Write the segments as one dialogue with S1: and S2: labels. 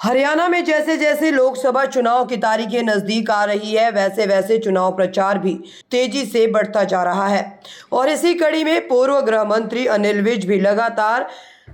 S1: हरियाणा में जैसे जैसे लोकसभा चुनाव की तारीखें नजदीक आ रही है वैसे वैसे चुनाव प्रचार भी तेजी से बढ़ता जा रहा है। और इसी कड़ी में पूर्व गृह मंत्री अनिल विज भी लगातार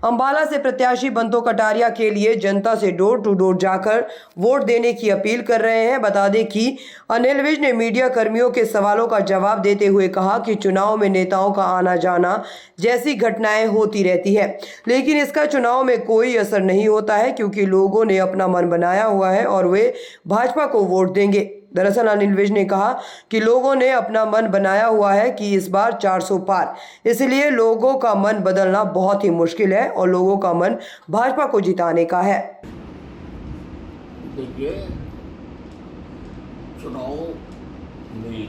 S1: अंबाला से प्रत्याशी बंतो कटारिया के लिए जनता से डोर टू डोर जाकर वोट देने की अपील कर रहे हैं। बता दें कि अनिल विज ने मीडिया कर्मियों के सवालों का जवाब देते हुए कहा कि चुनाव में नेताओं का आना जाना जैसी घटनाएं होती रहती है, लेकिन इसका चुनाव में कोई असर नहीं होता है क्योंकि लोगों ने अपना मन बनाया हुआ है और वे भाजपा को वोट देंगे। दरअसल अनिल विज ने कहा कि लोगों ने अपना मन बनाया हुआ है कि इस बार 400 पार, इसलिए लोगों का मन बदलना बहुत ही मुश्किल है और लोगों का मन भाजपा को जिताने का है।
S2: देखिए, चुनाव में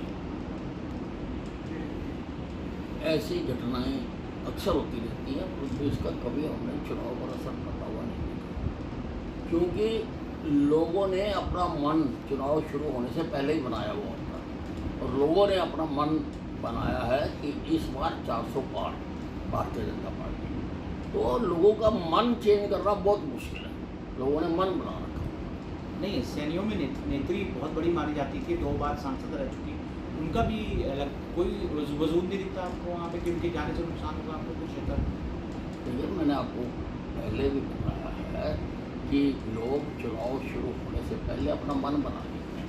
S2: ऐसी घटनाएं अक्सर होती रहती हैं, परंतु इसका कभी हमने चुनाव पर असर पड़ता हुआ नहीं देखा, क्योंकि लोगों ने अपना मन चुनाव शुरू होने से पहले ही बनाया हुआ था और लोगों ने अपना मन बनाया है कि इस बार 400 पार भारतीय जनता पार्टी। तो लोगों का मन चेंज करना बहुत मुश्किल है, लोगों ने मन बना रखा।
S3: नहीं, सैनियों में नेत्री बहुत बड़ी मानी जाती थी, 2 बार सांसद रह चुकी, उनका भी कोई वजूद नहीं दिखता आपको वहाँ पे कि उनके जाने से नुकसान होगा आपको कुछ क्षेत्र?
S2: देखिए, मैंने आपको पहले भी बताया है कि लोग चुनाव शुरू होने से पहले अपना मन बना लेते हैं,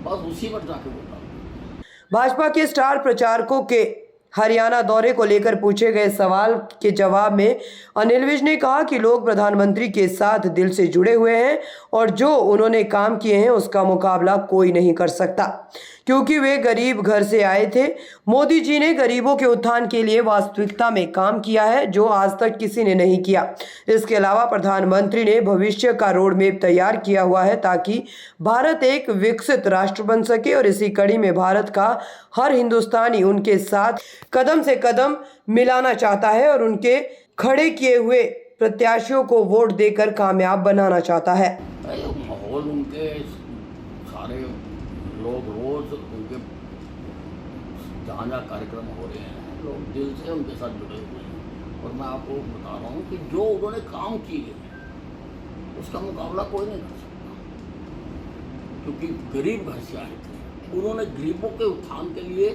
S2: बस उसी पर जाके वोट डालते हैं।
S1: भाजपा के स्टार प्रचारकों के हरियाणा दौरे को लेकर पूछे गए सवाल के जवाब में अनिल विज ने कहा कि लोग प्रधानमंत्री के साथ दिल से जुड़े हुए हैं और जो उन्होंने काम किए हैं उसका मुकाबला कोई नहीं कर सकता, क्योंकि वे गरीब घर से आए थे। मोदी जी ने गरीबों के उत्थान के लिए वास्तविकता में काम किया है जो आज तक किसी ने नहीं किया। इसके अलावा प्रधानमंत्री ने भविष्य का रोड मैप तैयार किया हुआ है ताकि भारत एक विकसित राष्ट्र बन सके और इसी कड़ी में भारत का हर हिंदुस्तानी उनके साथ कदम से कदम मिलाना चाहता है और उनके खड़े किए हुए प्रत्याशियों को वोट देकर कामयाब बनाना चाहता है।
S2: माहौल उनके सारे लोग रोज उनके जहाँ जहाँ कार्यक्रम हो रहे हैं लोग दिल से उनके साथ जुड़े हुए हैं और मैं आपको बता रहा हूँ कि जो उन्होंने काम किए उसका मुकाबला कोई नहीं कर सकता, क्योंकि गरीब घर से आए थे। उन्होंने गरीबों के उत्थान के लिए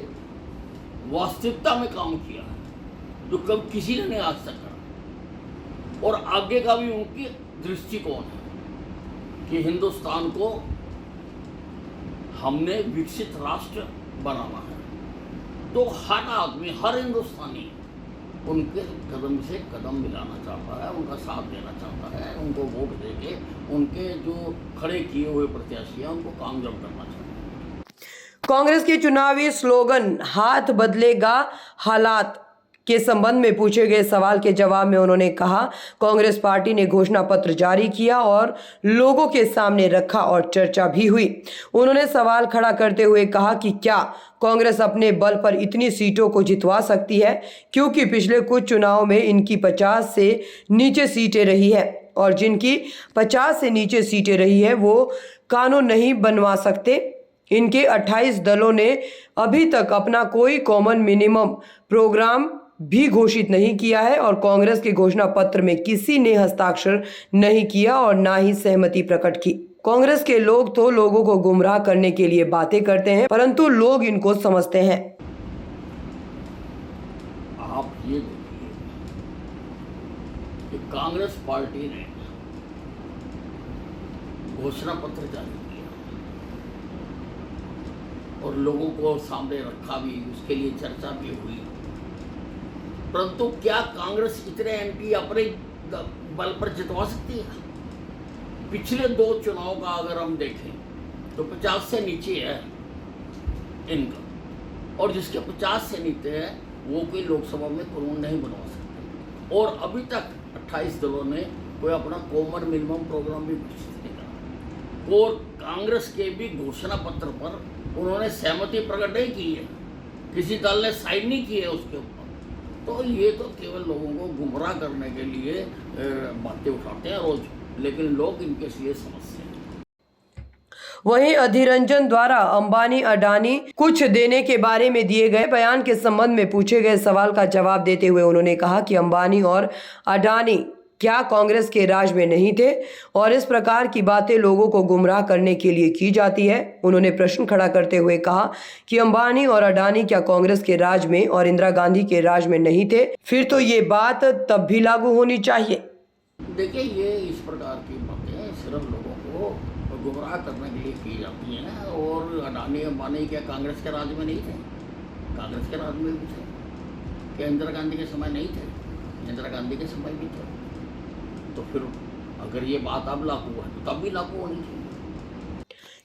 S2: वास्तविकता में काम किया है जो कभी किसी ने नहीं आज तक करा, और आगे का भी उनकी दृष्टिकोण है कि हिंदुस्तान को हमने विकसित राष्ट्र बनाना है। तो हर आदमी, हर हिंदुस्तानी उनके कदम से कदम मिलाना चाहता है, उनका साथ देना चाहता है, उनको वोट देके उनके जो खड़े किए हुए प्रत्याशी हैं उनको कामयाब करना चाहता है।
S1: कांग्रेस के चुनावी स्लोगन हाथ बदलेगा हालात के संबंध में पूछे गए सवाल के जवाब में उन्होंने कहा, कांग्रेस पार्टी ने घोषणा पत्र जारी किया और लोगों के सामने रखा और चर्चा भी हुई। उन्होंने सवाल खड़ा करते हुए कहा कि क्या कांग्रेस अपने बल पर इतनी सीटों को जितवा सकती है, क्योंकि पिछले कुछ चुनाव में इनकी 50 से नीचे सीटें रही है और जिनकी 50 से नीचे सीटें रही है वो कानून नहीं बनवा सकते। इनके 28 दलों ने अभी तक अपना कोई कॉमन मिनिमम प्रोग्राम भी घोषित नहीं किया है और कांग्रेस के घोषणा पत्र में किसी ने हस्ताक्षर नहीं किया और ना ही सहमति प्रकट की। कांग्रेस के लोग तो लोगों को गुमराह करने के लिए बातें करते हैं, परंतु लोग इनको समझते हैं।
S2: आप ये देखिए कि कांग्रेस पार्टी ने घोषणा पत्र जारी किया और लोगों को सामने रखा भी, उसके लिए चर्चा भी हुई, परंतु क्या कांग्रेस इतने एमपी अपने बल पर जितवा सकती है? पिछले 2 चुनाव का अगर हम देखें तो 50 से नीचे है इनका, और जिसके 50 से नीचे है वो कोई लोकसभा में कानून नहीं बनवा सकते, और अभी तक 28 दलों ने कोई अपना कॉमन मिनिमम प्रोग्राम भी घोषित नहीं करा, और कांग्रेस के भी घोषणा पत्र पर उन्होंने सहमति प्रकट नहीं की है, किसी दल ने साइन नहीं की है उसके ऊपर। तो ये तो केवल लोगों को गुमराह करने के लिए बातें उठाते हैं रोज, लेकिन लोग इनके लिए समझते हैं।
S1: वहीं अधीर रंजन द्वारा अंबानी अडानी कुछ देने के बारे में दिए गए बयान के संबंध में पूछे गए सवाल का जवाब देते हुए उन्होंने कहा कि अंबानी और अडानी क्या कांग्रेस के राज में नहीं थे और इस प्रकार की बातें लोगों को गुमराह करने के लिए की जाती है। उन्होंने प्रश्न खड़ा करते हुए कहा कि अंबानी और अडानी क्या कांग्रेस के राज में और इंदिरा गांधी के राज में नहीं थे? फिर तो ये बात तब भी लागू होनी चाहिए।
S2: देखिए, ये इस प्रकार की बातें सिर्फ लोगों को गुमराह करने के लिए की जाती हैं। और अडानी अंबानी क्या कांग्रेस के राज में नहीं थे? कांग्रेस के राज में भी थे। क्या इंदिरा गांधी के समय नहीं थे? इंदिरा गांधी के समय भी थे। तो फिर अगर ये बात अब लागू है तो तब भी लागू होनी चाहिए।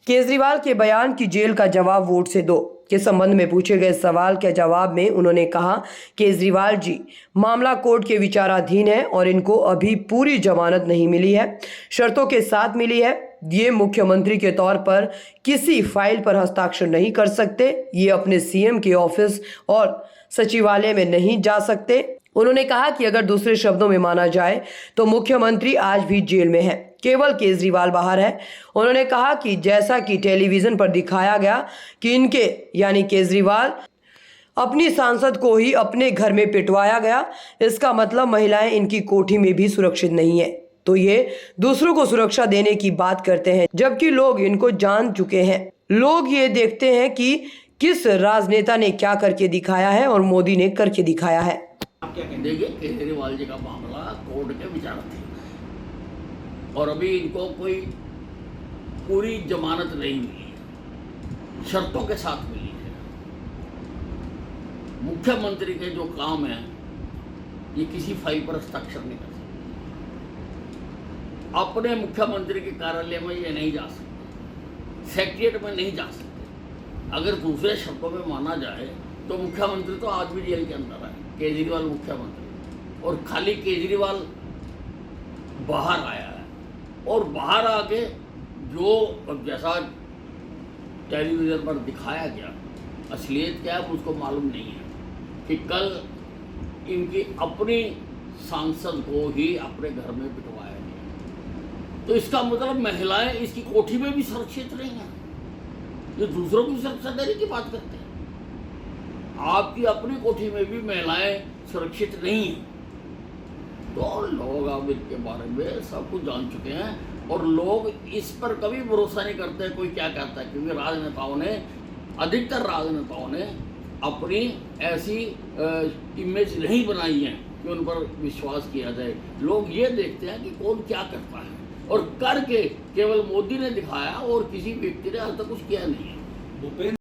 S1: केजरीवाल के बयान की जेल का जवाब वोट से दो के संबंध में पूछे गए सवाल के जवाब में उन्होंने कहा, केजरीवाल जी, मामला कोर्ट के विचाराधीन है और इनको अभी पूरी जमानत नहीं मिली है, शर्तों के साथ मिली है। ये मुख्यमंत्री के तौर पर किसी फाइल पर हस्ताक्षर नहीं कर सकते, ये अपने सीएम के ऑफिस और सचिवालय में नहीं जा सकते। उन्होंने कहा कि अगर दूसरे शब्दों में माना जाए तो मुख्यमंत्री आज भी जेल में है, केवल केजरीवाल बाहर है। उन्होंने कहा कि जैसा कि टेलीविजन पर दिखाया गया कि इनके यानी केजरीवाल अपनी सांसद को ही अपने घर में पिटवाया गया, इसका मतलब महिलाएं इनकी कोठी में भी सुरक्षित नहीं है। तो ये दूसरों को सुरक्षा देने की बात करते हैं, जबकि लोग इनको जान चुके हैं। लोग ये देखते हैं कि किस राजनेता ने क्या करके दिखाया है और मोदी ने करके दिखाया है।
S3: आप क्या कहेंगे?
S2: देखिए, केजरीवाल जी का मामला कोर्ट के विचाराधीन है और अभी इनको कोई पूरी जमानत नहीं मिली है, शर्तों के साथ मिली है। मुख्यमंत्री के जो काम है ये किसी फाइल पर हस्ताक्षर नहीं कर सकते। अपने मुख्यमंत्री के कार्यालय में ये नहीं जा सकते, सेक्रेटरीट में नहीं जा सकते। अगर दूसरे शब्दों में माना जाए तो मुख्यमंत्री तो आज भी जेल के अंदर है, केजरीवाल मुख्यमंत्री, और खाली केजरीवाल बाहर आया है। और बाहर आके जो जैसा टेलीविजन पर दिखाया गया, असलियत क्या है उसको मालूम नहीं है कि कल इनकी अपनी सांसद को ही अपने घर में पिटवाया गया। तो इसका मतलब महिलाएं इसकी कोठी में भी सुरक्षित नहीं है। ये दूसरों की सुरक्षा देने की बात करते हैं, आपकी अपनी कोठी में भी महिलाएं सुरक्षित नहीं हैं। तो लोग अब इनके बारे में सब कुछ जान चुके हैं और लोग इस पर कभी भरोसा नहीं करते कोई क्या कहता है, क्योंकि राजनेताओं ने, अधिकतर राजनेताओं ने अपनी ऐसी इमेज नहीं बनाई है कि उन पर विश्वास किया जाए। लोग ये देखते हैं कि कौन क्या करता है और करके केवल मोदी ने दिखाया और किसी व्यक्ति ने आज तक कुछ किया नहीं है।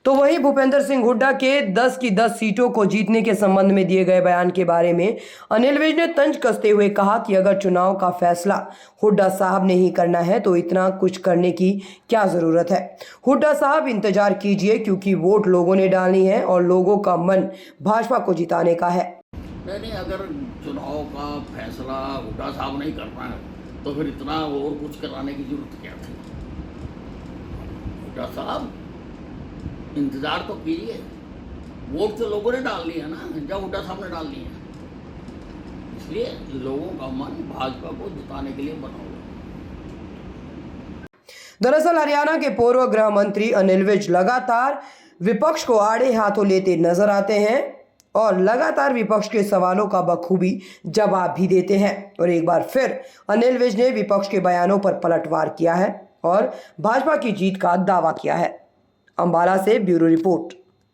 S1: तो वहीं भूपेंद्र सिंह हुड्डा के 10 की 10 सीटों को जीतने के संबंध में दिए गए बयान के बारे में अनिल विज ने तंज कसते हुए कहा कि अगर चुनाव का फैसला हुड्डा साहब ने ही करना है तो इतना कुछ करने की क्या जरूरत है। हुड्डा साहब इंतजार कीजिए, क्योंकि वोट लोगों ने डालनी है और लोगों का मन भाजपा को जिताने का है।
S2: नहीं, अगर चुनाव का फैसला हुड्डा साहब नहीं करना है तो फिर इतना और कुछ कराने की जरूरत क्या थी। हुड्डा साहब इंतजार तो कीजिए, वोट तो लोगों ने डाल ली है ना, जब हुड्डा साहब ने डाल ली है, इसलिए लोगों का मन भाजपा को जिताने के लिए बना हुआ।
S1: दरअसल हरियाणा के पूर्व गृह मंत्री अनिल विज लगातार विपक्ष को आड़े हाथों लेते नजर आते हैं और लगातार विपक्ष के सवालों का बखूबी जवाब भी देते हैं। और एक बार फिर अनिल विज ने विपक्ष के बयानों पर पलटवार किया है और भाजपा की जीत का दावा किया है। अंबाला से ब्यूरो रिपोर्ट।